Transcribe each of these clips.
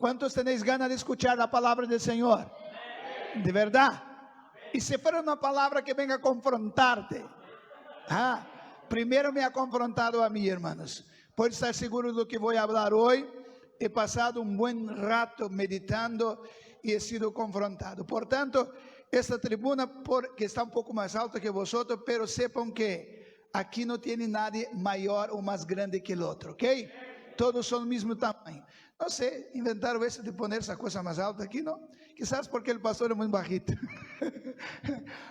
¿Cuántos tenéis ganas de escuchar la palabra del Señor? De verdad. Y si fuera una palabra que venga a confrontarte. Primero me ha confrontado a mí, hermanos. Puedes estar seguro de lo que voy a hablar hoy. He pasado un buen rato meditando y he sido confrontado. Por tanto, esta tribuna que está un poco más alta que vosotros, pero sepan que aquí no tiene nadie mayor o más grande que el otro, ¿ok? Todos son del mismo tamaño. No sé, inventaron eso de poner esa cosa más alta aquí, ¿no? Quizás porque el pastor es muy bajito.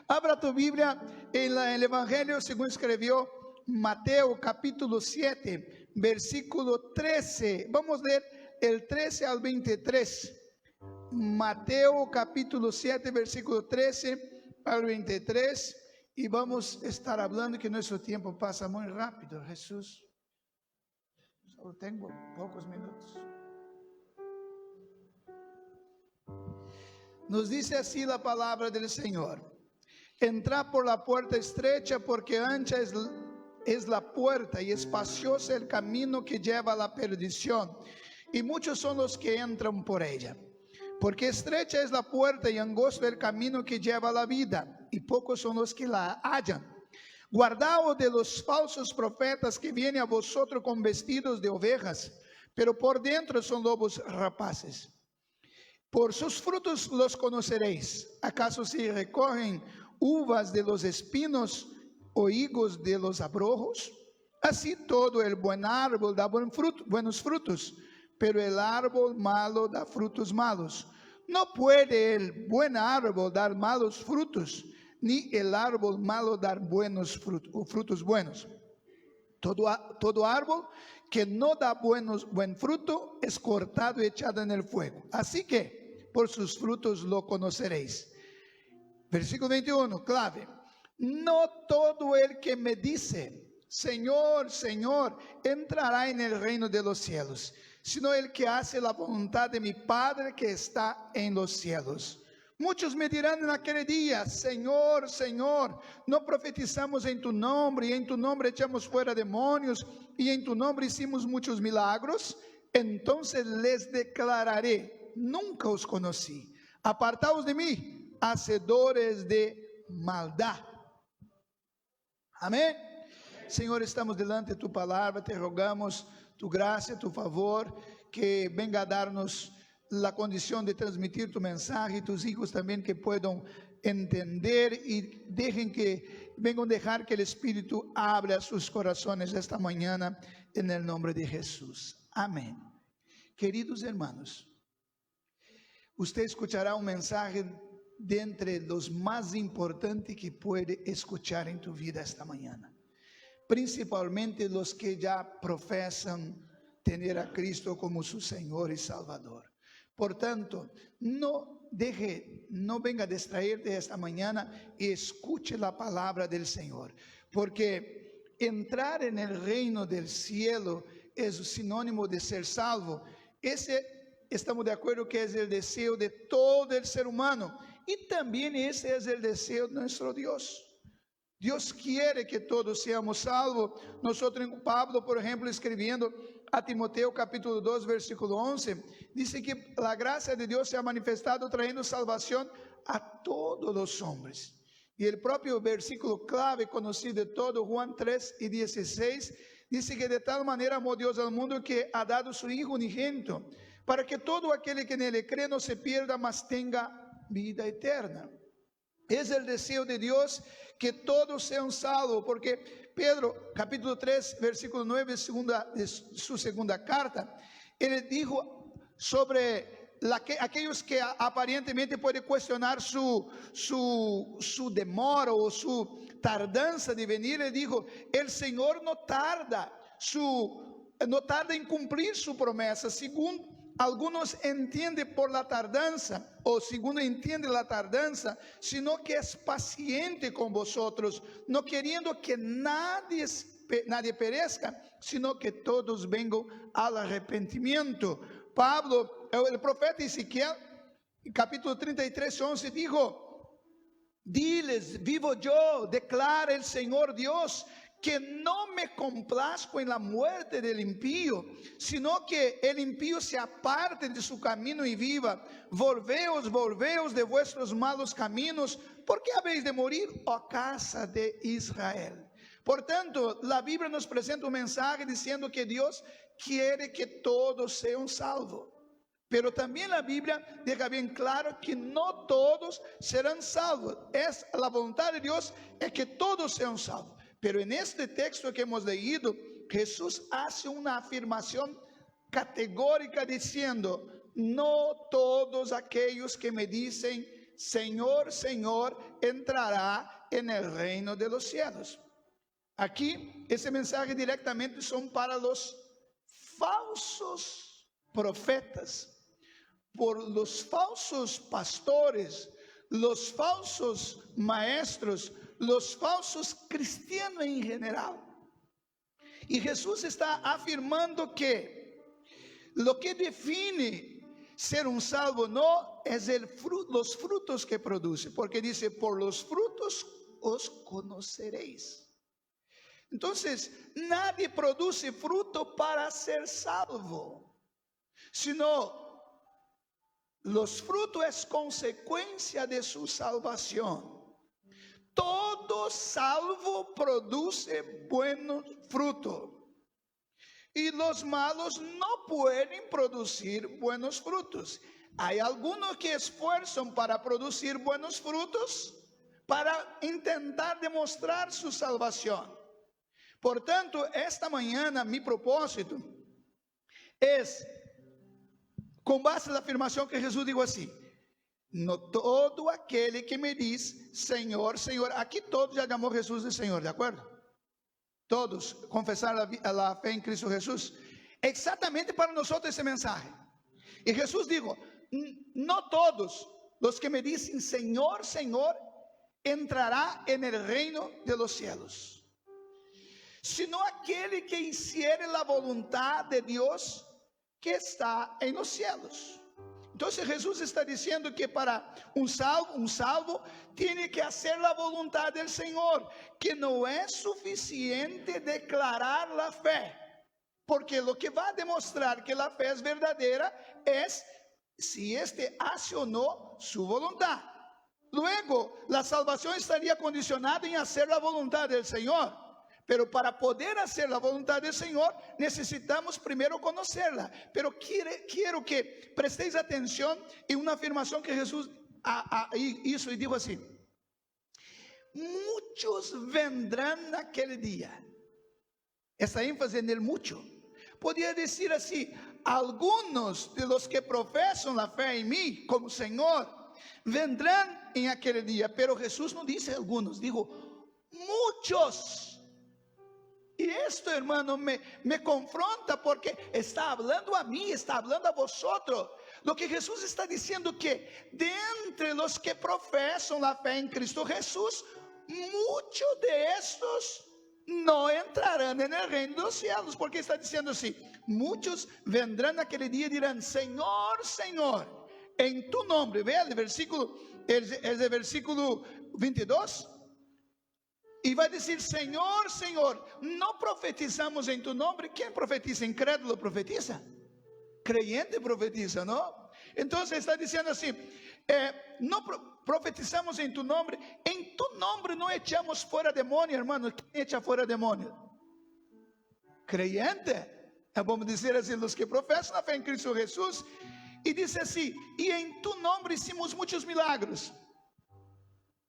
Abra tu Biblia en el Evangelio según escribió Mateo capítulo 7, versículo 13. Vamos a leer el 13 al 23. Mateo capítulo 7, versículo 13 al 23. Y vamos a estar hablando que nuestro tiempo pasa muy rápido, Jesús. Solo tengo pocos minutos. Nos dice así la palabra del Señor: entrad por la puerta estrecha, porque ancha es la puerta y espacioso el camino que lleva a la perdición, y muchos son los que entran por ella. Porque estrecha es la puerta y angosto el camino que lleva a la vida, y pocos son los que la hallan. Guardaos de los falsos profetas que vienen a vosotros con vestidos de ovejas, pero por dentro son lobos rapaces. Por sus frutos los conoceréis. ¿Acaso se recogen uvas de los espinos o higos de los abrojos? Así todo el buen árbol da buenos frutos, pero el árbol malo da frutos malos. No puede el buen árbol dar malos frutos, ni el árbol malo dar frutos buenos. Todo árbol que no da buen fruto es cortado y echado en el fuego. Así que por sus frutos lo conoceréis. Versículo 21, clave. No todo el que me dice, Señor, Señor, entrará en el reino de los cielos, sino el que hace la voluntad de mi Padre que está en los cielos. Muchos me dirán en aquel día, Señor, Señor, ¿no profetizamos en tu nombre, y en tu nombre echamos fuera demonios, y en tu nombre hicimos muchos milagros? Entonces les declararé, nunca os conocí. Apartaos de mí, hacedores de maldad. Amén. Señor, estamos delante de tu palabra, te rogamos tu gracia, tu favor, que venga a darnos la condición de transmitir tu mensaje, y tus hijos también que puedan entender y vengan a dejar que el Espíritu hable a sus corazones esta mañana en el nombre de Jesús. Amén. Queridos hermanos, usted escuchará un mensaje de entre los más importantes que puede escuchar en tu vida esta mañana. Principalmente los que ya profesan tener a Cristo como su Señor y Salvador. Por tanto, no venga a distraerte esta mañana y escuche la palabra del Señor. Porque entrar en el reino del cielo es sinónimo de ser salvo. Estamos de acuerdo que es el deseo de todo el ser humano. Y también ese es el deseo de nuestro Dios. Dios quiere que todos seamos salvos. Nosotros, Pablo, por ejemplo, escribiendo a Timoteo capítulo 2, versículo 11, dice que la gracia de Dios se ha manifestado trayendo salvación a todos los hombres. Y el propio versículo clave conocido de todo, Juan 3 y 16, dice que de tal manera amó Dios al mundo que ha dado su Hijo unigénito, para que todo aquel que en él cree no se pierda, mas tenga vida eterna. Es el deseo de Dios que todos sean salvos, porque Pedro, capítulo 3, versículo 9, de su segunda carta, él dijo sobre aquellos que aparentemente pueden cuestionar su demora o su tardanza de venir. Él dijo, el Señor no tarda en cumplir su promesa, según algunos entienden por la tardanza, o segundo entiende la tardanza, sino que es paciente con vosotros, no queriendo que nadie perezca, sino que todos vengan al arrepentimiento. Pablo, el profeta Ezequiel, capítulo 33, 11, dijo, diles, vivo yo, declara el Señor Dios, que no me complazco en la muerte del impío, sino que el impío se aparte de su camino y viva. Volveos, volveos de vuestros malos caminos, ¿por qué habéis de morir, oh casa de Israel? Portanto, la Biblia nos presenta un mensaje diciendo que Dios quiere que todos sean salvos. Pero también la Biblia deja bien claro que no todos serán salvos. Es la voluntad de Dios es que todos sean salvos. Pero en este texto que hemos leído, Jesús hace una afirmación categórica diciendo: no todos aquellos que me dicen Señor, Señor, entrará en el reino de los cielos. Aquí, ese mensaje directamente son para los falsos profetas, por los falsos pastores, los falsos maestros, los falsos cristianos en general. Y Jesús está afirmando que lo que define ser un salvo no es los frutos que produce, porque dice: por los frutos os conoceréis. Entonces, nadie produce fruto para ser salvo, sino los frutos es consecuencia de su salvación. Todo salvo produce buenos frutos, y los malos no pueden producir buenos frutos. Hay algunos que esfuerzan para producir buenos frutos, para intentar demostrar su salvación. Por tanto, esta mañana mi propósito es, com base na afirmação que Jesus dijo assim: no todo aquele que me diz Senhor, Senhor. Aqui todos já chamou Jesus de Senhor, de acordo? Todos confessaram a fé em Cristo Jesus. Exatamente para nós esse mensagem. E Jesus dijo: no todos os que me dizem Senhor, Senhor, entrará en el reino de los cielos, sino aquele que hiciere la voluntad de Dios que está en los cielos. Entonces Jesús está diciendo que para un salvo tiene que hacer la voluntad del Señor, que no es suficiente declarar la fe, porque lo que va a demostrar que la fe es verdadera es si éste hace o no su voluntad. Luego, la salvación estaría condicionada en hacer la voluntad del Señor. Pero para poder hacer la voluntad del Señor, necesitamos primero conocerla. Pero quiero que prestéis atención en una afirmación que Jesús hizo y dijo así: muchos vendrán aquel día. Esa énfasis en el mucho. Podría decir así: algunos de los que profesan la fe en mí como Señor vendrán en aquel día. Pero Jesús no dice algunos, dijo muchos. Y esto, hermano, me confronta, porque está hablando a mí, está hablando a vosotros. Lo que Jesús está diciendo que de entre los que profesan la fe en Cristo Jesús, muchos de estos no entrarán en el reino de los cielos. Porque está diciendo así: muchos vendrán aquel día y dirán Señor, Señor, en tu nombre. Vea el versículo, es el versículo 22. Y va a decir Señor, Señor, no profetizamos en tu nombre. ¿Quién profetiza? Incrédulo profetiza, creyente profetiza, ¿no? Entonces está diciendo así: no profetizamos en tu nombre no echamos fuera demonio, hermano. ¿Quién echa fuera demonio? Creyente, vamos dizer assim, los que profesan la fe en Cristo Jesús. Y dice así: y en tu nombre hicimos muchos milagros.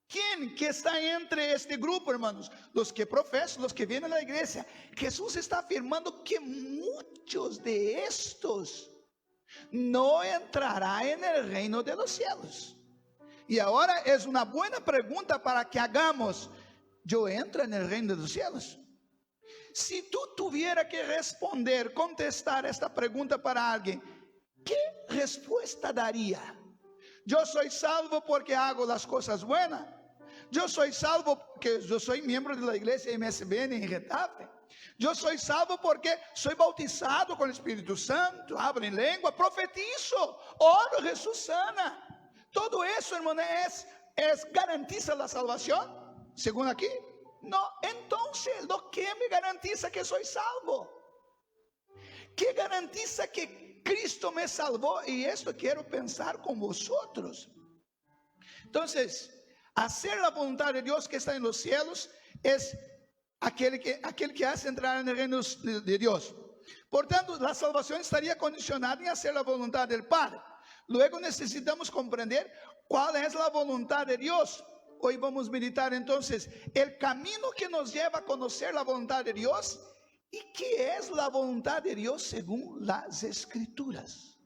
¿Quién que está entre este grupo, hermanos? Los que profesan, los que vienen a la iglesia. Jesús está afirmando que muchos de estos no entrarán en el reino de los cielos. Y ahora es una buena pregunta para que hagamos: ¿yo entro en el reino de los cielos? Si tú tuvieras que responder, contestar esta pregunta para alguien, ¿qué respuesta daría? ¿Yo soy salvo porque hago las cosas buenas? Yo soy salvo porque yo soy miembro de la iglesia MSBN en Getafe. Yo soy salvo porque soy bautizado con el Espíritu Santo, hablo en lengua, profetizo, oro, Jesús sana. Todo eso, hermano, garantiza la salvación, según aquí. No, entonces, ¿lo que me garantiza que soy salvo? ¿Qué garantiza que Cristo me salvó? Y esto quiero pensar con vosotros. Entonces, hacer la voluntad de Dios que está en los cielos es aquel que hace entrar en el reino de Dios. Por tanto, la salvación estaría condicionada en hacer la voluntad del Padre. Luego necesitamos comprender cuál es la voluntad de Dios. Hoy vamos a meditar entonces el camino que nos lleva a conocer la voluntad de Dios y qué es la voluntad de Dios según las Escrituras.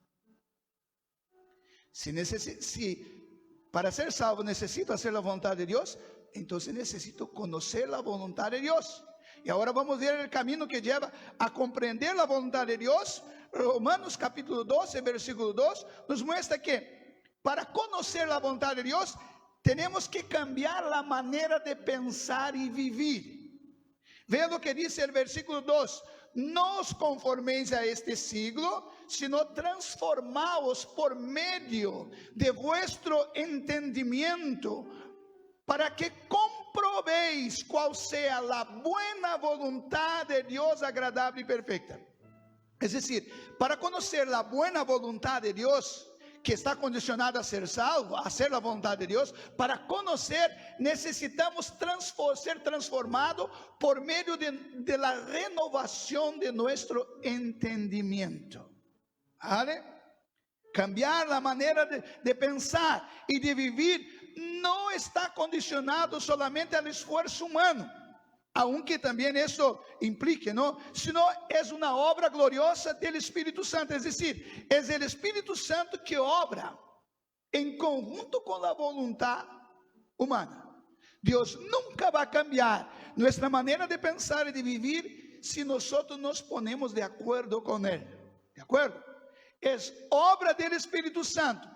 Si para ser salvo necesito hacer la voluntad de Dios, entonces necesito conocer la voluntad de Dios. Y ahora vamos a ver el camino que lleva a comprender la voluntad de Dios. Romanos capítulo 12, versículo 2, nos muestra que para conocer la voluntad de Dios, tenemos que cambiar la manera de pensar y vivir. Vean lo que dice el versículo 2. No os conforméis a este siglo, sino transformaos por medio de vuestro entendimiento, para que comprobéis cuál sea la buena voluntad de Dios agradable y perfecta. Es decir, para conocer la buena voluntad de Dios, que está condicionada a ser salvo, a hacer la voluntad de Dios, para conocer necesitamos ser transformados por medio de la renovación de nuestro entendimiento. ¿Vale? Cambiar la manera de pensar y de vivir no está condicionado solamente al esfuerzo humano, aunque también eso implique, ¿no? Sino es una obra gloriosa del Espíritu Santo, es decir, es el Espíritu Santo que obra en conjunto con la voluntad humana. Dios nunca va a cambiar nuestra manera de pensar y de vivir si nosotros nos ponemos de acuerdo con Él. ¿De acuerdo? Es obra del Espíritu Santo.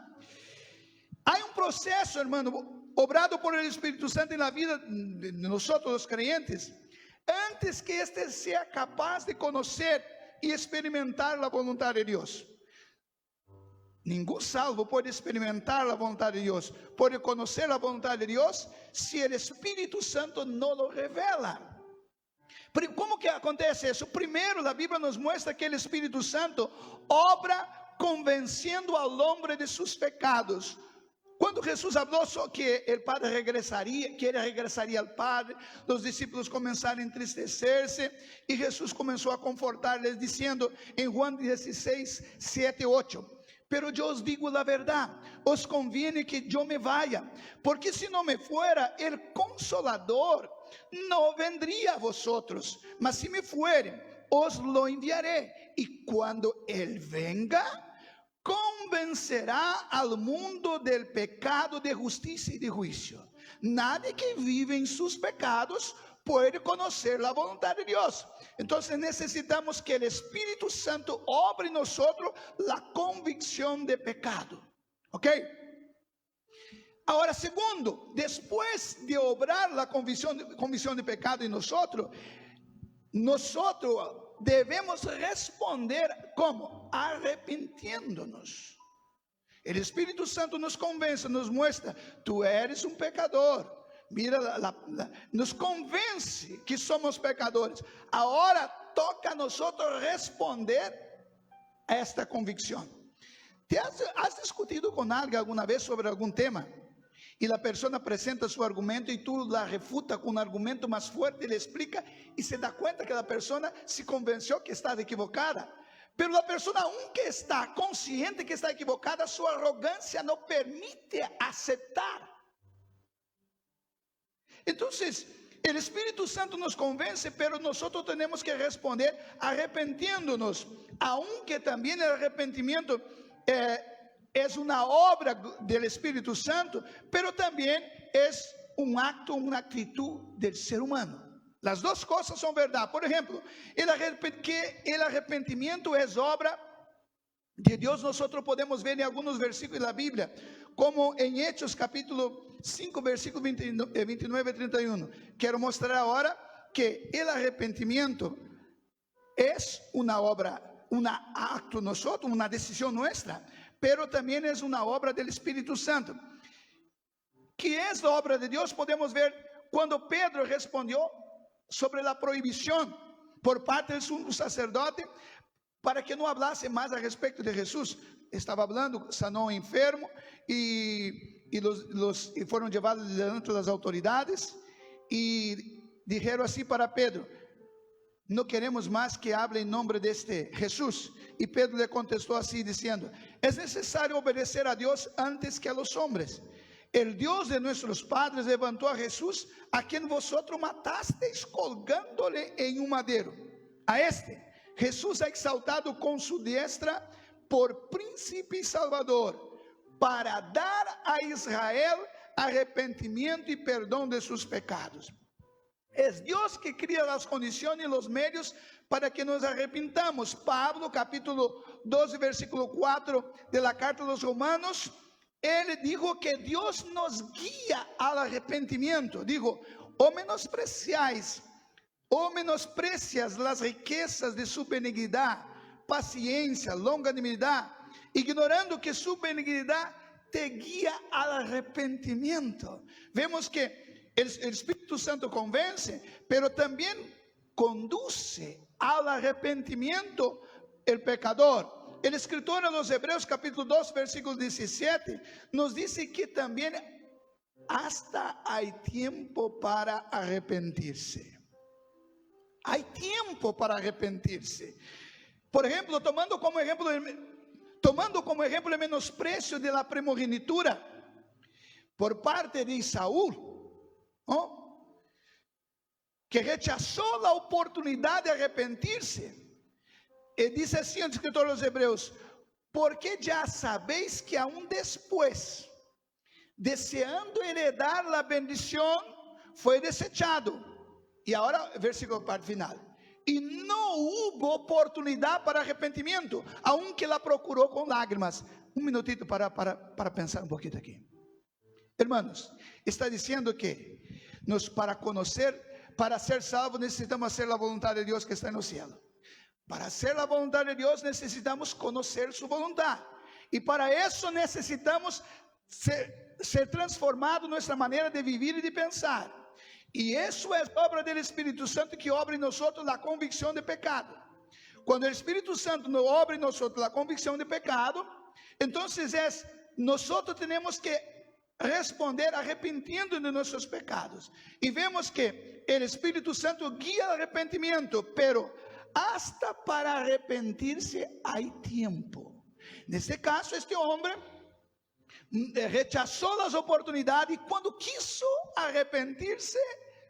Hay un proceso, hermano, obrado por el Espíritu Santo en la vida de nosotros los creyentes, antes que éste sea capaz de conocer y experimentar la voluntad de Dios. Ningún salvo puede experimentar la voluntad de Dios, puede conocer la voluntad de Dios, si el Espíritu Santo no lo revela. Pero ¿cómo que acontece eso? Primero, la Biblia nos muestra que el Espíritu Santo obra convenciendo al hombre de sus pecados. Cuando Jesús habló que el Padre regresaría, que Él regresaría al Padre, los discípulos comenzaron a entristecerse y Jesús comenzó a confortarles diciendo en Juan 16, 7, 8, pero yo os digo la verdad, os conviene que yo me vaya, porque si no me fuera, el Consolador no vendría a vosotros, mas si me fuere, os lo enviaré, y cuando Él venga, convencerá al mundo del pecado, de justicia y de juicio. Nadie que vive en sus pecados puede conocer la voluntad de Dios. Entonces necesitamos que el Espíritu Santo obre en nosotros la convicción de pecado. ¿Ok? Ahora, segundo, después de obrar la convicción de pecado en nosotros debemos responder ¿cómo? Arrepintiéndonos. El Espíritu Santo nos convence, nos muestra, tú eres un pecador. Mira, nos convence que somos pecadores. Ahora toca a nosotros responder a esta convicción. ¿Has discutido con alguien alguna vez sobre algún tema? Y la persona presenta su argumento y tú la refuta con un argumento más fuerte, le explica y se da cuenta que la persona se convenció que estaba equivocada. Pero la persona, aunque está consciente que está equivocada, su arrogancia no permite aceptar. Entonces, el Espíritu Santo nos convence, pero nosotros tenemos que responder arrepentiéndonos, aunque también el arrepentimiento es una obra del Espíritu Santo, pero también es un acto, una actitud del ser humano. Las dos cosas son verdad. Por ejemplo, que el arrepentimiento es obra de Dios, nosotros podemos ver en algunos versículos de la Biblia, como en Hechos capítulo 5, versículo 29 y 31. Quiero mostrar ahora que el arrepentimiento es una obra, un acto nosotros, una decisión nuestra, pero también es una obra del Espíritu Santo. ¿Qué es la obra de Dios? Podemos ver cuando Pedro respondió sobre la prohibición por parte del sumo sacerdote para que no hablase más al respecto de Jesús. Estaba hablando, sanó un enfermo y fueron llevados delante de las autoridades y dijeron así para Pedro: no queremos más que hable en nombre de este Jesús. Y Pedro le contestó así diciendo: es necesario obedecer a Dios antes que a los hombres. El Dios de nuestros padres levantó a Jesús, a quien vosotros matasteis colgándole en un madero. A este Jesús ha exaltado con su diestra por príncipe y salvador, para dar a Israel arrepentimiento y perdón de sus pecados. Es Dios que crea las condiciones y los medios para que nos arrepintamos. Pablo, capítulo 12, versículo 4 de la carta de los Romanos, él dijo que Dios nos guía al arrepentimiento. Dijo: o menosprecias las riquezas de su benignidad, paciencia, longanimidad, ignorando que su benignidad te guía al arrepentimiento. Vemos que el Espíritu Santo convence, pero también conduce al arrepentimiento el pecador. El escritor a los Hebreos capítulo 2 versículo 17 nos dice que también hasta hay tiempo para arrepentirse. Hay tiempo para arrepentirse. Por ejemplo, tomando como ejemplo el menosprecio de la primogenitura por parte de Saúl, ¿no?, que rechazó la oportunidad de arrepentirse. Dice así el escritor de los Hebreos: porque ya sabéis que aún después, deseando heredar la bendición, fue desechado. Y ahora, versículo parte final: y no hubo oportunidad para arrepentimiento, aunque la procuró con lágrimas. Un minutito para pensar un poquito aquí. Hermanos, está diciendo que para ser salvos necesitamos hacer la voluntad de Dios que está en el cielo. Para hacer la voluntad de Dios necesitamos conocer su voluntad. Y para eso necesitamos ser transformados nuestra manera de vivir y de pensar. Y eso es obra del Espíritu Santo, que obra en nosotros la convicción de pecado. Cuando el Espíritu Santo no obra en nosotros la convicción de pecado, entonces nosotros tenemos que responder arrepentiendo de nuestros pecados. Y vemos que el Espíritu Santo guía al arrepentimiento, pero hasta para arrepentirse hay tiempo. En este caso, este hombre rechazó las oportunidades, y cuando quiso arrepentirse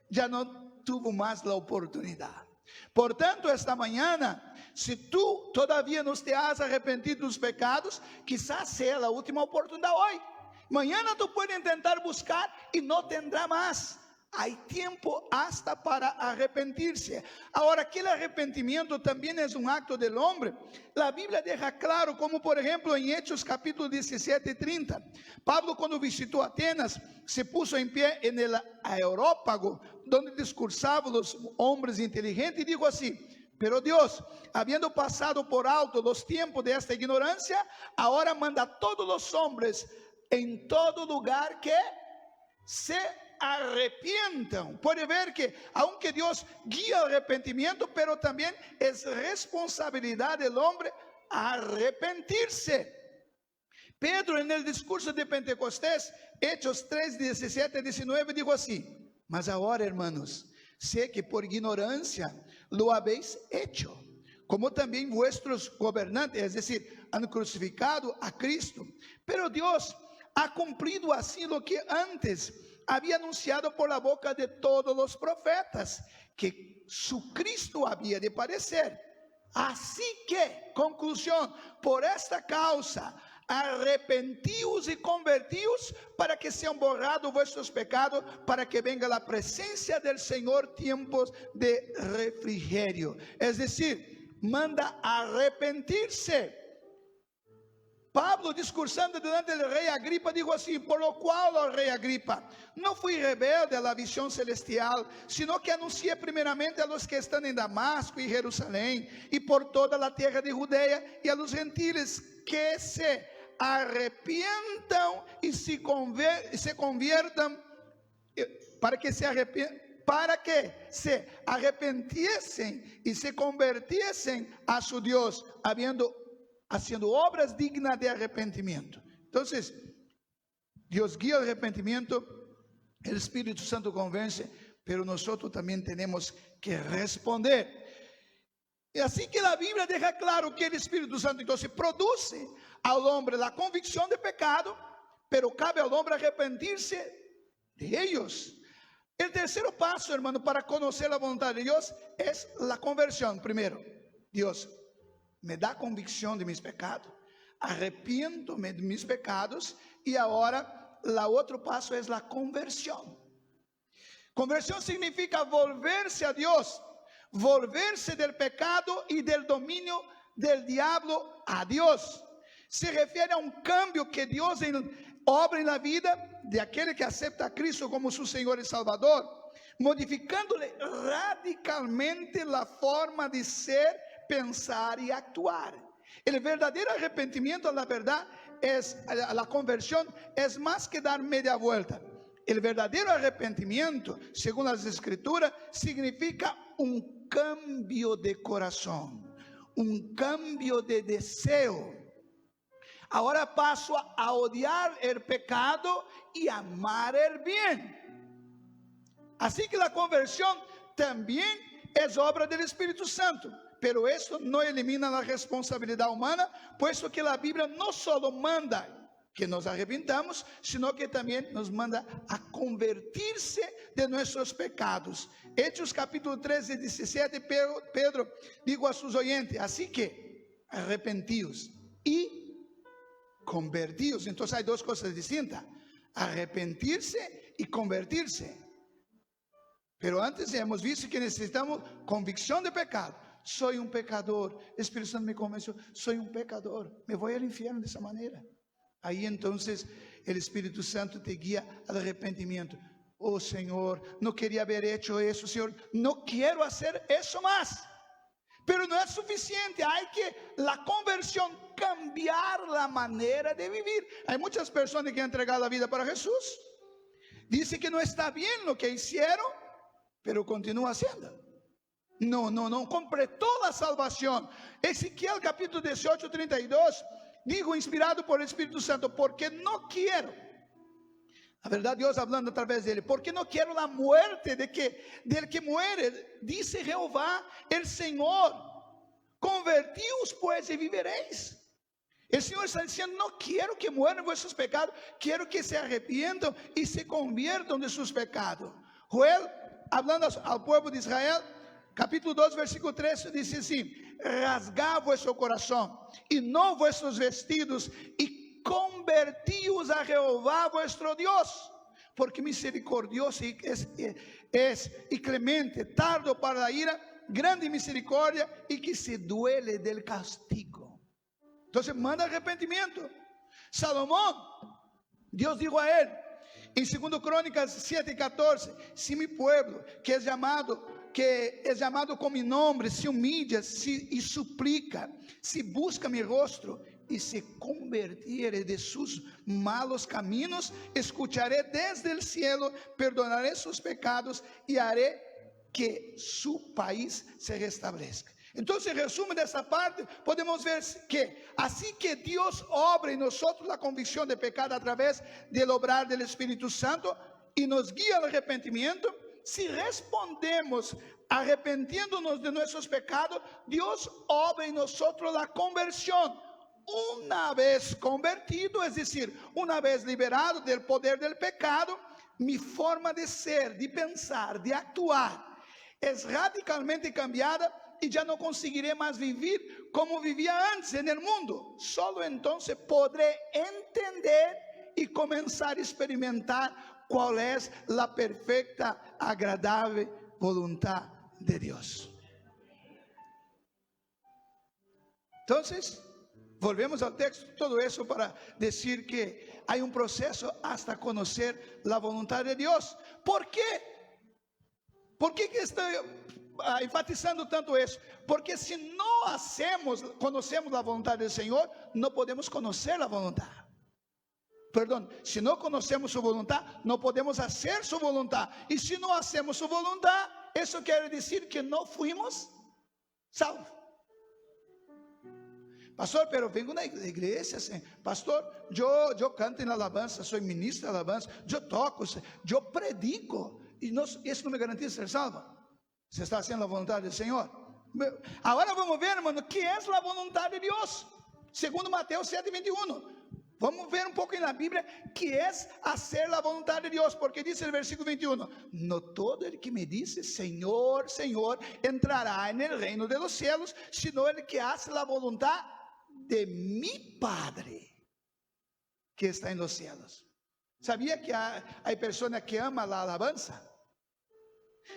ya no tuvo más la oportunidad. Por tanto, esta mañana, si tú todavía no te has arrepentido de tus pecados, quizás sea la última oportunidad hoy. Mañana tú puedes intentar buscar y no tendrá más. Hay tiempo hasta para arrepentirse. Ahora, que el arrepentimiento también es un acto del hombre, la Biblia deja claro, como por ejemplo en Hechos capítulo 17 y 30. Pablo, cuando visitó Atenas, se puso en pie en el aerópago donde discursaban los hombres inteligentes y dijo así: pero Dios, habiendo pasado por alto los tiempos de esta ignorancia, ahora manda a todos los hombres en todo lugar que se arrepientan. Puede ver que aunque Dios guía al arrepentimiento, pero también es responsabilidad del hombre arrepentirse. Pedro, en el discurso de Pentecostés, Hechos 3, 17 y 19, dijo así: mas ahora, hermanos, sé que por ignorancia lo habéis hecho, como también vuestros gobernantes, es decir, han crucificado a Cristo. Pero Dios ha cumplido así lo que antes había anunciado por la boca de todos los profetas, que su Cristo había de padecer. Así que, conclusión, por esta causa, arrepentíos y convertíos, para que sean borrados vuestros pecados, para que venga la presencia del Señor tiempos de refrigerio. Es decir, manda arrepentirse. Pablo, discursando delante del rey Agripa, dijo así: por lo cual, oh rey Agripa, no fui rebelde a la visión celestial, sino que anuncié primeramente a los que están en Damasco y Jerusalén, y por toda la tierra de Judea, y a los gentiles que se arrepientan y se conviertan para que se arrepentiesen y se convirtiesen a su Dios, haciendo obras dignas de arrepentimiento. Entonces, Dios guía el arrepentimiento, el Espíritu Santo convence, pero nosotros también tenemos que responder. Y así que la Biblia deja claro que el Espíritu Santo entonces produce al hombre la convicción de pecado, pero cabe al hombre arrepentirse de ellos. El tercer paso, hermano, para conocer la voluntad de Dios es la conversión. Primero, Dios me da convicción de mis pecados, arrepiento-me de mis pecados, y ahora el otro paso es la conversión. Conversión significa volverse a Dios, volverse del pecado y del dominio del diablo a Dios. Se refiere a un cambio que Dios obra en la vida de aquel que acepta a Cristo como su Señor y Salvador, modificándole radicalmente la forma de ser, pensar y actuar. El verdadero arrepentimiento, la verdad, la conversión es más que dar media vuelta. El verdadero arrepentimiento, según las Escrituras, significa un cambio de corazón, un cambio de deseo. Ahora paso a odiar el pecado y amar el bien. Así que la conversión también es obra del Espíritu Santo, pero eso no elimina la responsabilidad humana, puesto que la Biblia no solo manda que nos arrepintamos, sino que también nos manda a convertirse de nuestros pecados. Hechos capítulo 13, 17, Pedro dijo a sus oyentes, así que arrepentíos y convertidos. Entonces hay dos cosas distintas, arrepentirse y convertirse. Pero antes hemos visto que necesitamos convicción de pecado. Soy un pecador, el Espíritu Santo me convenció, soy un pecador, me voy al infierno de esa manera. Ahí entonces el Espíritu Santo te guía al arrepentimiento. Oh Señor, no quería haber hecho eso, Señor, no quiero hacer eso más. Pero no es suficiente, hay que la conversión, cambiar la manera de vivir. Hay muchas personas que han entregado la vida para Jesús. Dice que no está bien lo que hicieron, pero continúa haciendo. No completó la salvación. Ezequiel capítulo 18, 32, dijo inspirado por el Espíritu Santo, porque no quiero, la verdad Dios hablando a través de él, porque no quiero la muerte del que muere, dice Jehová el Señor, convertíos pues y viviréis. El Señor está diciendo, no quiero que mueran vuestros pecados, quiero que se arrepientan y se conviertan de sus pecados. Joel, hablando al pueblo de Israel, capítulo 2, versículo 3, dice así, rasgad vuestro corazón y no vuestros vestidos y convertíos a Jehová vuestro Dios, porque misericordioso es y clemente, tardo para la ira, grande misericordia y que se duele del castigo. Entonces manda arrepentimiento. Salomón, Dios dijo a él en 2 Crónicas 7, 14, si mi pueblo que es llamado con mi nombre se humilla y suplica, si busca mi rostro y se convirtiere de sus malos caminos, escucharé desde el cielo, perdonaré sus pecados y haré que su país se restablezca. Entonces, resumen de esta parte, podemos ver que así que Dios obra en nosotros la convicción de pecado a través del obrar del Espíritu Santo y nos guía al arrepentimiento. Si respondemos arrepentiéndonos de nuestros pecados, Dios obra en nosotros la conversión. Una vez convertido, es decir, una vez liberado del poder del pecado, mi forma de ser, de pensar, de actuar es radicalmente cambiada y ya no conseguiré más vivir como vivía antes en el mundo. Solo entonces podré entender y comenzar a experimentar cuál es la perfecta, agradable voluntad de Dios. Entonces, volvemos al texto, todo eso para decir que hay un proceso hasta conocer la voluntad de Dios. ¿Por qué? ¿Por qué estoy enfatizando tanto eso? Porque si no conocemos la voluntad del Señor, no podemos conocer la voluntad. Perdón, si no conocemos su voluntad, no podemos hacer su voluntad. Y si no hacemos su voluntad, eso quiere decir que no fuimos salvos. Pastor, pero vengo na igreja, assim, pastor, eu canto na alabança, sou ministro de alabança, eu toco, eu predico, e isso não me garantia ser salvo. Você está fazendo a vontade do Senhor? Agora vamos ver, hermano, que é a vontade de Deus, segundo Mateus 7:21. Vamos ver um pouco na Bíblia que é hacer a vontade de Deus, porque diz no versículo 21, no todo el que me dice, Senhor, Senhor, entrará en el reino de los cielos, sino el que hace la voluntad de mi Padre, que está en los cielos. ¿Sabía que hay personas que aman la alabanza?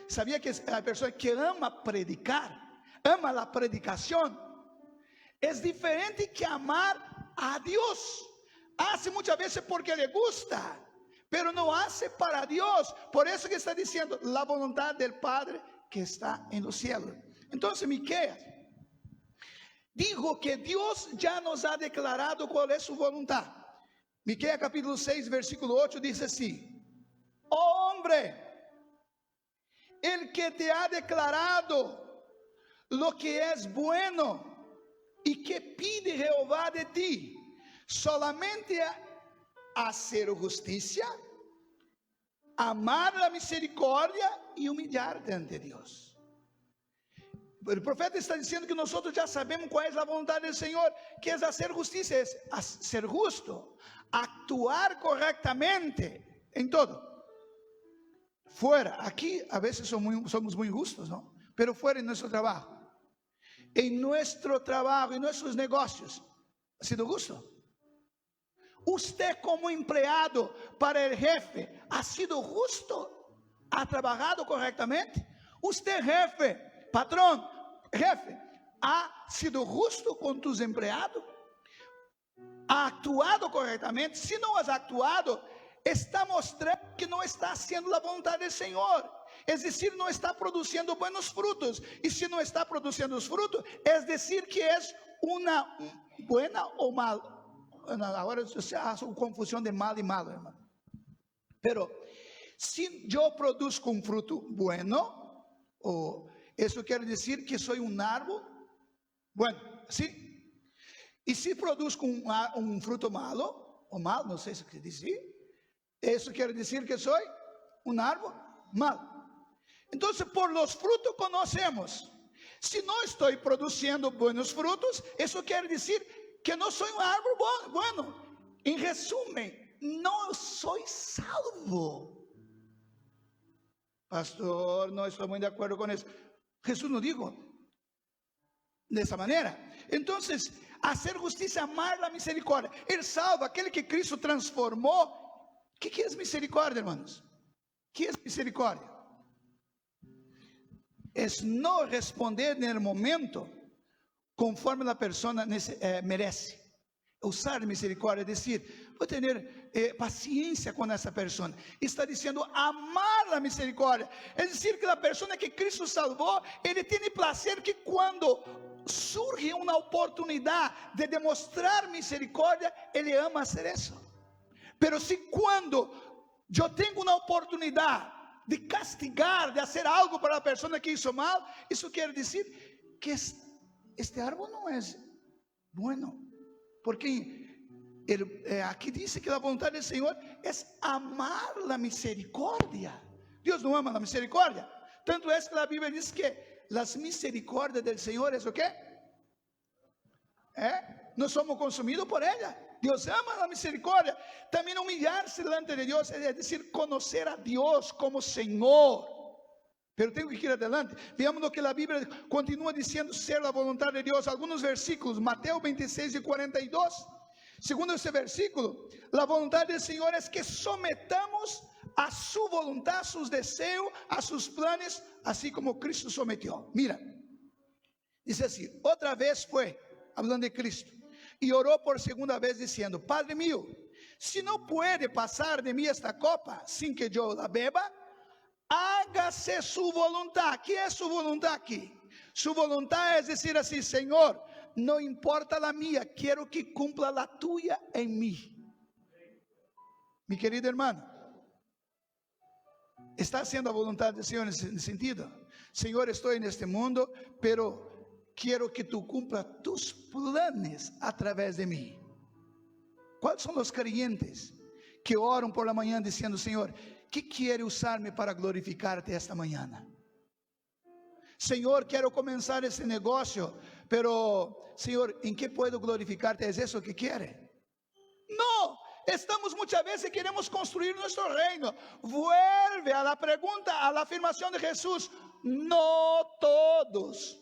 ¿Sabía que hay personas que aman predicar? Ama la predicación. Es diferente que amar a Dios. Hace muchas veces porque le gusta, pero no hace para Dios. Por eso que está diciendo la voluntad del Padre que está en los cielos. Entonces Miqueas dijo que Dios ya nos ha declarado cuál es su voluntad. Miqueas capítulo 6 versículo 8 dice así: oh hombre, el que te ha declarado lo que es bueno y que pide Jehová de ti, solamente hacer justicia, amar la misericordia y humillarte ante Dios. O profeta está dizendo que nós já sabemos qual é a vontade do Senhor, que é fazer justiça, é ser justo, actuar corretamente em todo. Fora, aqui a vezes somos muito justos, não? Pero fora em nosso trabalho, em nosso trabalho, em nossos negócios, ha sido justo. Usted como empleado para el jefe, ¿ha sido justo? ¿Ha trabajado correctamente? Usted jefe, patrón, jefe, ¿ha sido justo con tus empleados? ¿Ha actuado correctamente? Si no has actuado, está mostrando que no está haciendo la voluntad del Señor. Es decir, no está produciendo buenos frutos. Y si no está produciendo los frutos, es decir que es una buena o mala. Agora você faz uma confusão de mal e malo, irmão. Pero se eu produzo um fruto bueno, isso quer dizer que sou um árbol bueno, sim? E se produzo um fruto malo, ou mal, não sei se quer dizer, isso quer dizer que sou um árbol malo. Então, por los frutos conhecemos. Se não estou produzindo buenos frutos, isso quer dizer que não sou um árvore bueno. Em resumo, não sou salvo. Pastor, não estou muito de acordo com isso. Jesus não dijo dessa maneira. Então, fazer justiça, amar a misericórdia. Ele salva aquele que Cristo transformou. O que é misericórdia, irmãos? O que é misericórdia? É não responder no momento conforme a pessoa merece. Usar misericórdia, dizer, vou ter paciência com essa pessoa. Está dizendo amar a misericórdia. É dizer que a pessoa que Cristo salvou, ele tem prazer que quando surge uma oportunidade de demonstrar misericórdia, ele ama fazer isso. Pero se quando eu tenho uma oportunidade de castigar, de fazer algo para a pessoa que hizo mal, isso quer dizer que este árbol não é bueno, porque aqui diz que a vontade do Senhor é amar a misericórdia. Deus não ama a misericórdia, tanto é que a Bíblia diz que as misericórdias do Senhor é o quê? Nós somos consumidos por ela. Deus ama a misericórdia. Também humilhar-se diante de Deus, é dizer, conhecer a Deus como Senhor. Pero tenho que ir adelante. Veamos o que a Bíblia continua dizendo ser a vontade de Deus. Alguns versículos, Mateus 26 e 42. Segundo esse versículo, a vontade do Senhor é que sometamos a sua vontade, a seus desejos, a seus planos, assim como Cristo someteu. Mira, diz assim, outra vez foi, falando de Cristo, e orou por segunda vez, dizendo, Padre mío, se não pode passar de mim esta copa, sem que eu la beba, hágase su voluntad. ¿Qué es su voluntad aquí? Su voluntad es decir así, Señor, no importa la mía, quiero que cumpla la tuya en mí. Mi querido hermano, ¿está haciendo la voluntad del Señor en ese sentido? Señor, estoy en este mundo, pero quiero que tú cumplas tus planes a través de mí. ¿Cuáles son los creyentes que oran por la mañana diciendo, Señor, ¿qué quiere usarme para glorificarte esta mañana? Señor, quiero comenzar ese negocio, pero Señor, ¿en qué puedo glorificarte? ¿Es eso que quiere? No, estamos muchas veces queremos construir nuestro reino. Vuelve a la pregunta, a la afirmación de Jesús. No todos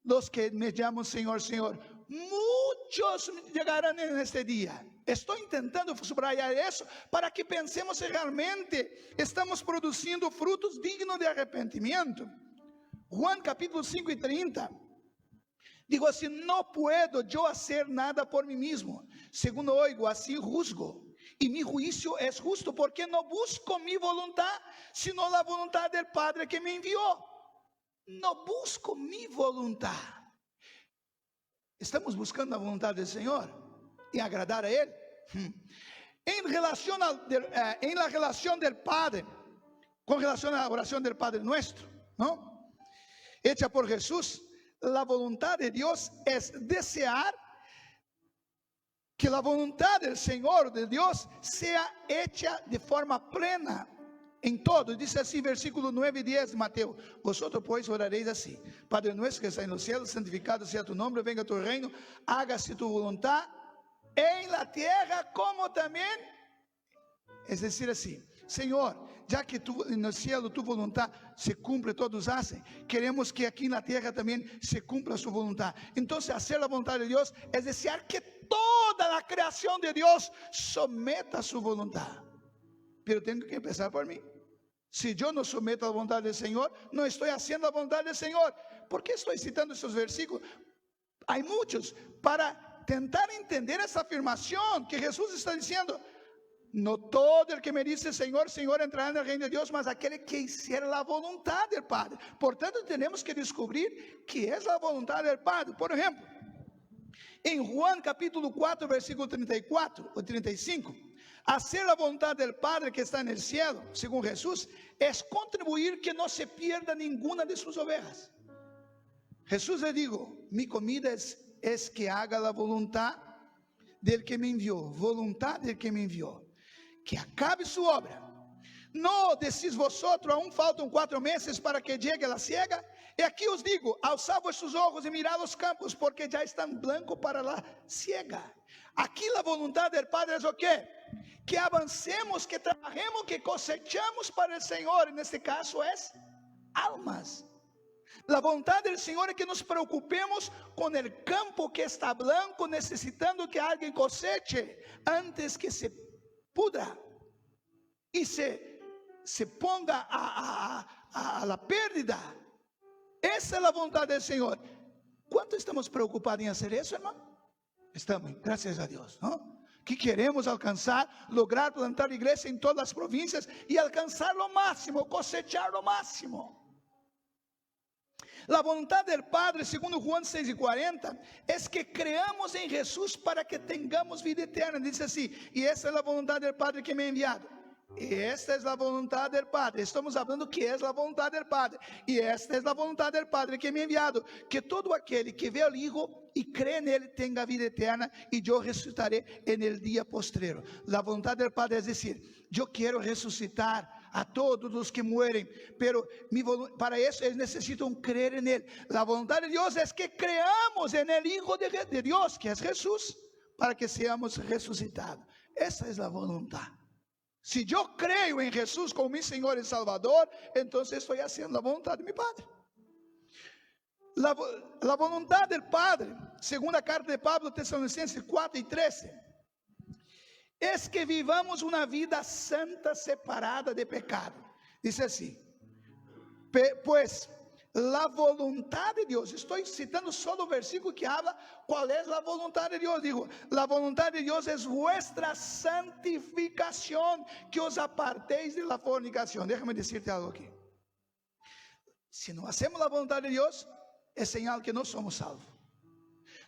los que me llaman Señor, Señor, muchos llegarán en este día. Estoy intentando subrayar eso para que pensemos si realmente estamos produciendo frutos dignos de arrepentimiento. Juan capítulo 5 y 30. Digo así, no puedo yo hacer nada por mí mismo. Según oigo, así juzgo. Y mi juicio es justo porque no busco mi voluntad, sino la voluntad del Padre que me envió. No busco mi voluntad. Estamos buscando la voluntad del Señor y agradar a Él. En la relación del Padre, con relación a la oración del Padre nuestro, ¿no? Hecha por Jesús, la voluntad de Dios es desear que la voluntad del Señor, de Dios, sea hecha de forma plena en todo. Dice así, versículo 9 y 10 de Mateo: vosotros pues oraréis así: Padre nuestro que está en los cielos, santificado sea tu nombre, venga tu reino, hágase tu voluntad en la tierra como también. Es decir así, Señor, ya que en el cielo tu voluntad se cumple, todos hacen, queremos que aquí en la tierra también se cumpla su voluntad. Entonces hacer la voluntad de Dios es desear que toda la creación de Dios someta a su voluntad. Pero tengo que empezar por mí. Si yo no someto a la voluntad del Señor, no estoy haciendo la voluntad del Señor. ¿Por qué estoy citando estos versículos? Hay muchos para tentar entender esa afirmación que Jesús está diciendo. No todo el que me dice Señor, Señor entrará en el reino de Dios, mas aquel que hiciera la voluntad del Padre. Por tanto, tenemos que descubrir qué es la voluntad del Padre. Por ejemplo, en Juan capítulo 4, versículo 34 o 35, hacer la voluntad del Padre que está en el cielo, según Jesús, es contribuir que no se pierda ninguna de sus ovejas. Jesús le dijo, mi comida es que haga la voluntad del que me envió, voluntad del que me envió, que acabe su obra. ¿No decís vosotros, aún faltan 4 meses para que llegue la siega? Y aquí os digo, alzad vuestros ojos y mirad los campos, porque ya están blancos para la siega. Aquí la voluntad del Padre es ¿o qué? Que avancemos, que trabajemos, que cosechamos para el Señor. En este caso es almas. La voluntad del Señor es que nos preocupemos con el campo que está blanco, necesitando que alguien coseche antes que se pudra y se ponga a la pérdida. Esa es la voluntad del Señor. ¿Cuánto estamos preocupados en hacer eso, hermano? Estamos, gracias a Dios, ¿no? Que queremos alcanzar, lograr plantar iglesia en todas las provincias y alcanzar lo máximo, cosechar lo máximo. La voluntad del Padre, segundo Juan 6 y 40, es que creamos en Jesús para que tengamos vida eterna. Dice así, y esa es la voluntad del Padre que me ha enviado. Y esta es la voluntad del Padre. Estamos hablando que es la voluntad del Padre. Y esta es la voluntad del Padre que me ha enviado. Que todo aquel que ve al Hijo y cree en Él tenga vida eterna, y yo resucitaré en el día postrero. La voluntad del Padre es decir, yo quiero resucitar a todos los que mueren, pero para eso ellos necesitan creer en Él. La voluntad de Dios es que creamos en el Hijo de Dios, que es Jesús, para que seamos resucitados. Esa es la voluntad. Si yo creo en Jesús como mi Señor y Salvador, entonces estoy haciendo la voluntad de mi Padre. La voluntad del Padre, segunda carta de Pablo, Tesalonicenses 4 y 13, es que vivamos una vida santa, separada de pecado. Dice así, pues la voluntad de Dios, estoy citando solo el versículo que habla cuál es la voluntad de Dios. Digo, la voluntad de Dios es vuestra santificación, que os apartéis de la fornicación. Déjame decirte algo aquí. Si no hacemos la voluntad de Dios, es señal que no somos salvos.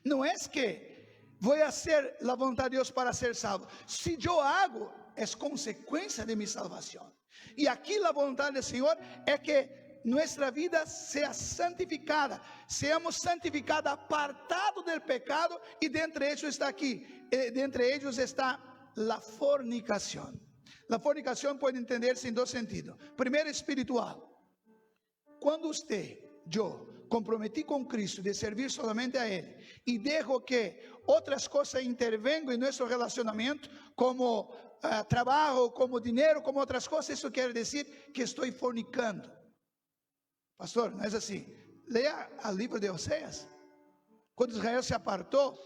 No es que voy a hacer la voluntad de Dios para ser salvo. Si yo hago, es consecuencia de mi salvación. Y aquí la voluntad del Señor es que nuestra vida sea santificada, seamos santificados, apartados del pecado, y de entre ellos está aquí, de entre ellos está la fornicación. La fornicación puede entenderse en dos sentidos. Primero, espiritual. Cuando usted, yo, comprometí con Cristo de servir solamente a Él, y dejo que otras cosas intervengan en nuestro relacionamiento, como trabajo, como dinero, como otras cosas, eso quiere decir que estoy fornicando. Pastor, no es así. Lea el libro de Oseas. Cuando Israel se apartó,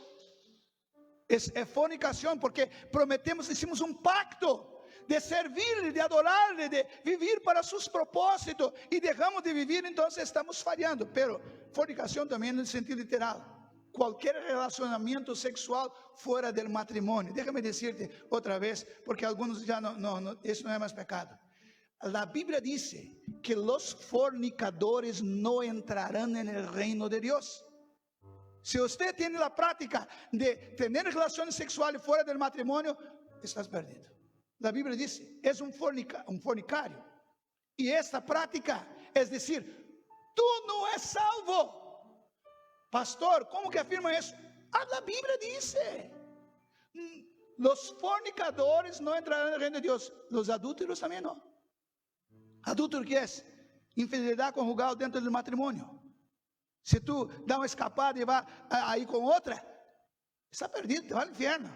es fornicación, porque prometemos, hicimos un pacto de servirle, de adorarle, de vivir para sus propósitos, y dejamos de vivir, entonces estamos fallando. Pero fornicación también en el sentido literal, cualquier relacionamiento sexual fuera del matrimonio. Déjame decirte otra vez, porque algunos ya no, eso no es más pecado. La Biblia dice que los fornicadores no entrarán en el reino de Dios. Si usted tiene la práctica de tener relaciones sexuales fuera del matrimonio, estás perdido. La Biblia dice, es un fornicario. Y esta práctica, es decir, tú no eres salvo. Pastor, ¿cómo que afirma eso? La Biblia dice, los fornicadores no entrarán en el reino de Dios. Los adúlteros también no. Adúltero, ¿qué es? Infidelidad conjugal dentro del matrimonio. Si tú das una escapada y vas ahí con otra, está perdido, te va al infierno.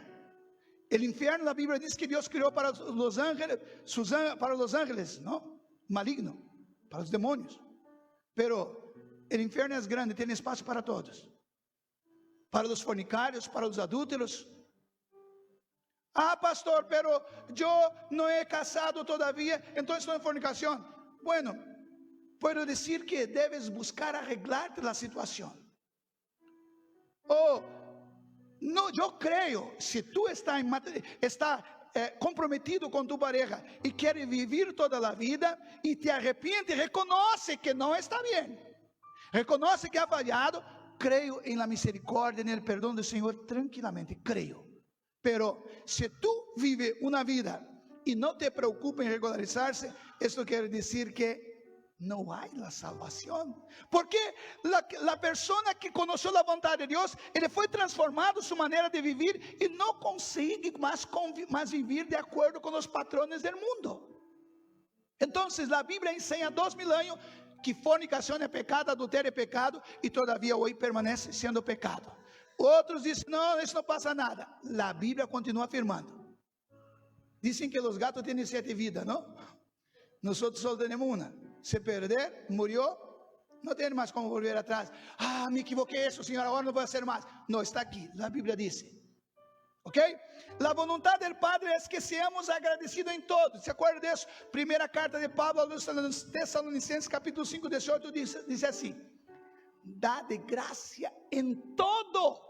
El infierno, la Biblia dice que Dios creó para los ángeles, ¿no? Maligno, para los demonios. Pero el infierno es grande, tiene espacio para todos. Para los fornicarios, para los adúlteros. Pastor, pero yo no he casado todavía, entonces estoy en fornicación. Bueno, puedo decir que debes buscar arreglarte la situación. No, yo creo, si tú estás comprometido con tu pareja y quieres vivir toda la vida y te arrepientes, reconoce que no está bien, reconoce que ha fallado, creo en la misericordia, en el perdón del Señor, tranquilamente, creo. Pero si tú vives una vida y no te preocupa en regularizarse, esto quiere decir que no hay la salvación. Porque la persona que conoció la voluntad de Dios, él fue transformado su manera de vivir y no consigue más vivir de acuerdo con los patrones del mundo. Entonces la Biblia enseña 2000 años que fornicación es pecado, adulterio es pecado, y todavía hoy permanece siendo pecado. Otros dicen, no, eso no pasa nada. La Biblia continúa afirmando. Dicen que los gatos tienen 7 vidas, ¿no? Nosotros solo tenemos una. Se perder, murió, no tiene más como volver atrás. Me equivoqué eso, Señor, ahora no voy a hacer más. No, está aquí, la Biblia dice. ¿Ok? La voluntad del Padre es que seamos agradecidos en todo. ¿Se acuerda de eso? Primera carta de Pablo a los Tesalonicenses, capítulo 5, 18, dice así: da de gracia en todo,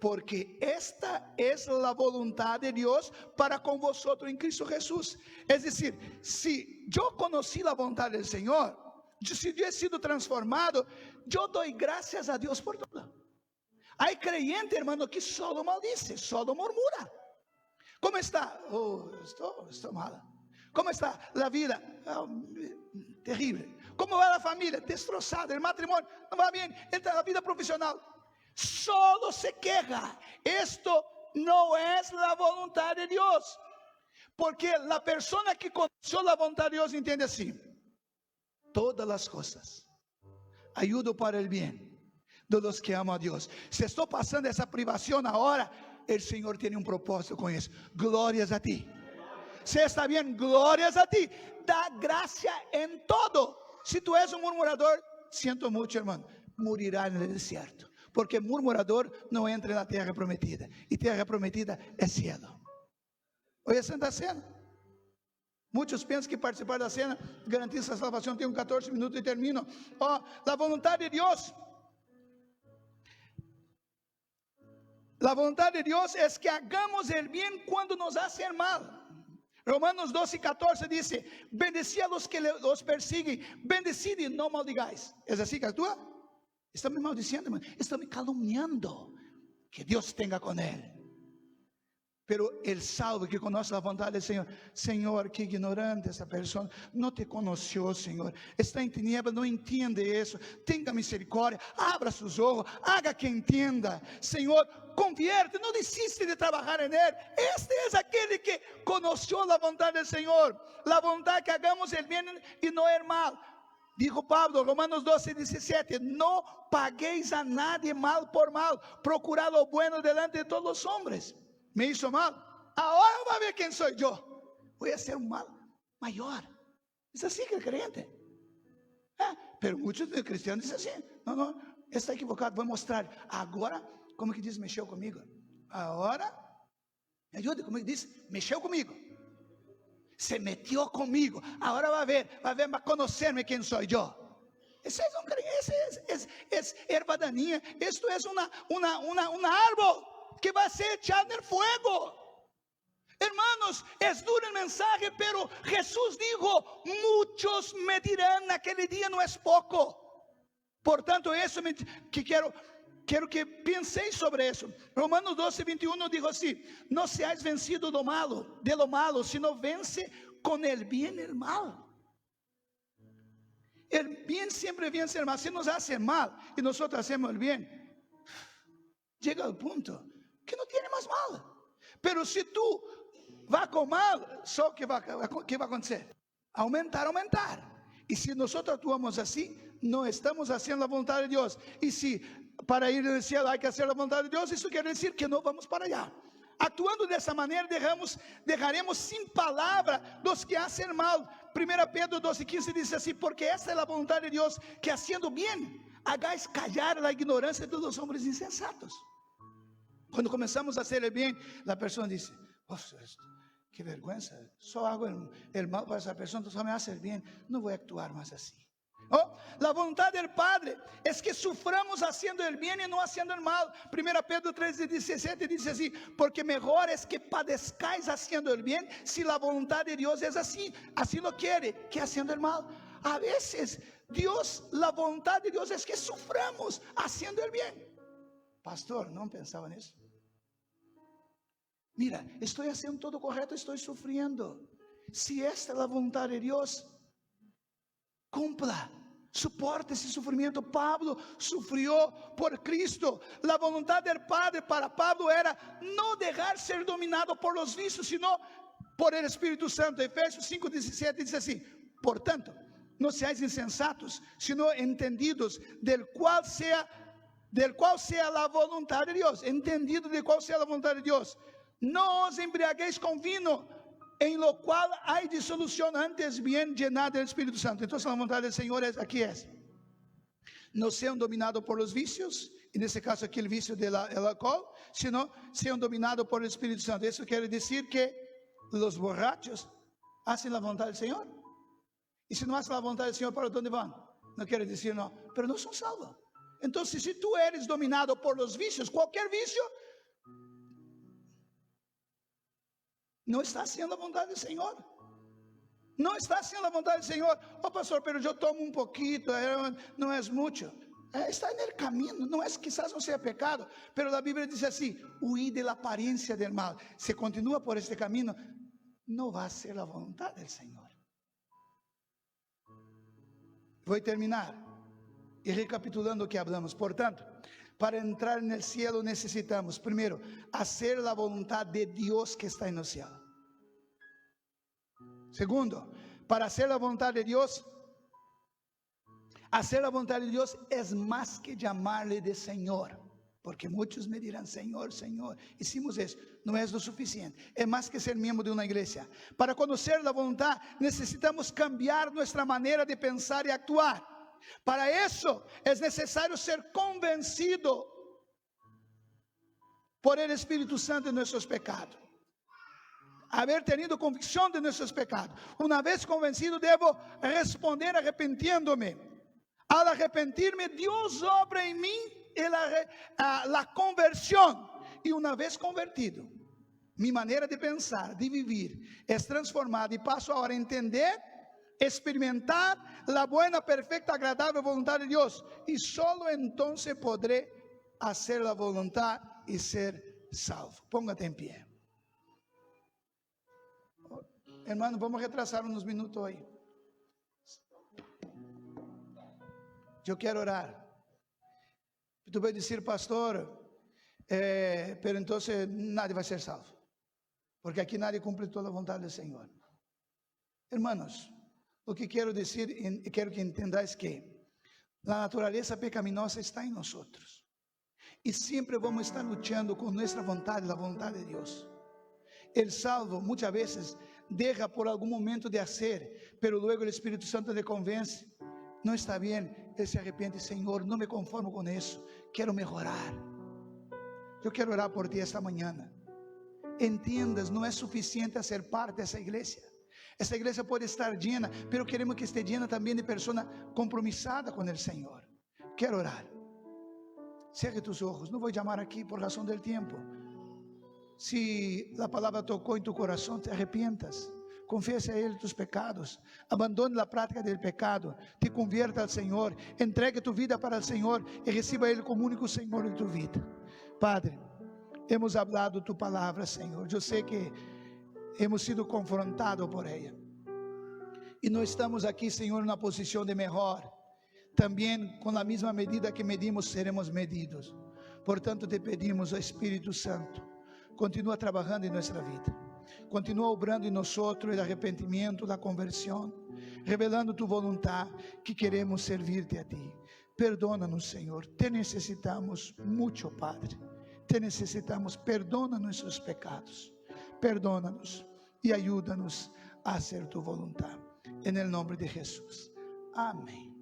porque esta es la voluntad de Dios para con vosotros en Cristo Jesús. Es decir, si yo conocí la voluntad del Señor, si yo he sido transformado, yo doy gracias a Dios por todo. Hay creyente, hermano, que solo maldice, solo murmura. ¿Cómo está? Estoy mala. ¿Cómo está la vida? Terrible. ¿Cómo va la familia? Destrozada. El matrimonio no va bien. Entra la vida profesional. Solo se queja. Esto no es la voluntad de Dios. Porque la persona que conoció la voluntad de Dios entiende así: todas las cosas ayudan para el bien de los que aman a Dios. Si estoy pasando esa privación ahora, el Señor tiene un propósito con eso. Glorias a ti. Si está bien, glorias a ti. Da gracia en todo. Si tú eres un murmurador, siento mucho, hermano, morirá en el desierto. Porque murmurador no entra en la tierra prometida. Y tierra prometida es cielo. Hoy es Santa Cena. Muchos piensan que participar de la cena garantiza la salvación. Tengo 14 minutos y termino. La voluntad de Dios. La voluntad de Dios es que hagamos el bien cuando nos hacen mal. Romanos 12:14 dice: bendecid a los que los persiguen, bendecid y no maldigáis. ¿Es así que actúa? Está me maldiciendo, hermano. Está me calumniando. que Dios tenga con él. Pero el salvo que conoce la voluntad del Señor, Señor, que ignorante esa persona, no te conoció, Señor, está en tinieblas, no entiende eso, tenga misericordia, abra sus ojos, haga que entienda, Señor, convierte, no desiste de trabajar en él. Este es aquel que conoció la voluntad del Señor, la voluntad que hagamos el bien y no el mal. Dijo Pablo, Romanos 12:17, no paguéis a nadie mal por mal, procurad lo bueno delante de todos los hombres. Me hizo mal, ahora va a ver quién soy yo, voy a hacer un mal mayor. Es así que el creyente, pero muchos de cristianos dicen así, no, está equivocado, voy a mostrar, agora, como que diz, mexeu comigo, ahora, me ayude, como que diz, mexeu comigo, se metió conmigo, ahora va a ver, va a conocerme quién soy yo. Ese es erva daninha, esto es un árbol que va a ser echado en el fuego. Hermanos, es duro el mensaje, pero Jesús dijo, muchos me dirán, aquel día no es poco. Por tanto, eso que quiero que penséis sobre eso. Romanos 12:21 dijo así, no seáis vencidos de lo malo, sino vence con el bien el mal. El bien siempre vence el mal. Si nos hace mal y nosotros hacemos el bien, llega al punto que no tiene más mal. Pero si tú vas con mal, ¿qué va a acontecer? Aumentar. Y si nosotros actuamos así, no estamos haciendo la voluntad de Dios. Y si para ir al cielo hay que hacer la voluntad de Dios, eso quiere decir que no vamos para allá. Actuando de esa manera, dejaremos sin palabra los que hacen mal. 1 Pedro 12:15 dice así, porque esta es la voluntad de Dios, que haciendo bien, hagáis callar la ignorancia de los hombres insensatos. Cuando comenzamos a hacer el bien, la persona dice, qué vergüenza, solo hago el mal para esa persona, solo me hace el bien, no voy a actuar más así. La voluntad del Padre es que suframos haciendo el bien y no haciendo el mal. 1 Pedro 3:17 dice así, porque mejor es que padezcáis haciendo el bien, si la voluntad de Dios es así lo quiere, que haciendo el mal. A veces la voluntad de Dios es que suframos haciendo el bien. Pastor, no pensaba en eso. Mira, estoy haciendo todo correcto, estoy sufriendo. Si esta es la voluntad de Dios, cumpla, soporte ese sufrimiento. Pablo sufrió por Cristo. La voluntad del Padre para Pablo era no dejar ser dominado por los vicios, sino por el Espíritu Santo. Efesios 5:17 dice así, por tanto, no seáis insensatos, sino entendidos del cual sea la voluntad de Dios. Entendido de cuál sea la voluntad de Dios. No os embriaguéis con vino, en lo cual hay disolución, antes bien llenad del Espíritu Santo. Entonces la voluntad del Señor aquí es, no sean dominados por los vicios, en este caso aquí el vicio del alcohol, sino sean dominados por el Espíritu Santo. Eso quiere decir que los borrachos hacen la voluntad del Señor. Y si no hacen la voluntad del Señor, ¿para dónde van? No quiere decir no, pero no son salvos. Entonces, si tú eres dominado por los vicios, cualquier vicio, no está haciendo la voluntad del Señor. No está haciendo la voluntad del Señor. Pastor, pero yo tomo un poquito, no es mucho. Está en el camino, quizás no sea pecado, pero la Biblia dice así, huid de la apariencia del mal. Si continúa por este camino, no va a ser la voluntad del Señor. Voy a terminar y recapitulando lo que hablamos. Por tanto, para entrar en el cielo necesitamos, primero, hacer la voluntad de Dios que está en el cielo. Segundo, para hacer la voluntad de Dios es más que llamarle de Señor. Porque muchos me dirán, Señor, Señor, hicimos eso, no es lo suficiente, es más que ser miembro de una iglesia. Para conocer la voluntad necesitamos cambiar nuestra manera de pensar y actuar. Para eso es necesario ser convencido por el Espíritu Santo de nuestros pecados. Haber tenido convicción de nuestros pecados. Una vez convencido, debo responder arrepentiéndome. Al arrepentirme, Dios obra en mí la conversión. Y una vez convertido, mi manera de pensar, de vivir, es transformada y paso ahora a entender, experimentar la buena, perfecta, agradable voluntad de Dios. Y solo entonces podré hacer la voluntad y ser salvo. Póngate en pie. Hermano, vamos a retrasar unos minutos hoy. Yo quiero orar. Tú vas a decir, pastor, pero entonces nadie va a ser salvo, porque aquí nadie cumple toda la voluntad del Señor. Hermanos, lo que quiero decir y quiero que entendáis que la naturaleza pecaminosa está en nosotros. Y siempre vamos a estar luchando con nuestra voluntad y la voluntad de Dios. El salvo muchas veces deja por algún momento de hacer, pero luego el Espíritu Santo le convence. No está bien, él se arrepiente. Señor, no me conformo con eso, quiero mejorar. Yo quiero orar por ti esta mañana. Entiendas, no es suficiente hacer parte de esa iglesia. Esta iglesia puede estar llena, pero queremos que esté llena también de personas compromisadas con el Señor. Quiero orar. Cierre tus ojos. No voy a llamar aquí por razón del tiempo. Si la palabra tocó en tu corazón, te arrepientas. Confiese a Él tus pecados. Abandone la práctica del pecado. Te convierta al Señor. Entregue tu vida para el Señor y reciba a Él como único Señor en tu vida. Padre, hemos hablado tu palabra, Señor. Yo sé que hemos sido confrontados por ella. Y no estamos aquí, Señor, en una posición de mejor. También con la misma medida que medimos, seremos medidos. Por tanto, te pedimos, Espíritu Santo, continúa trabajando en nuestra vida. Continúa obrando en nosotros el arrepentimiento, la conversión, revelando tu voluntad, que queremos servirte a ti. Perdónanos, Señor, te necesitamos mucho, Padre. Te necesitamos, perdona nuestros pecados. Perdónanos y ayúdanos a hacer tu voluntad. En el nombre de Jesús. Amén.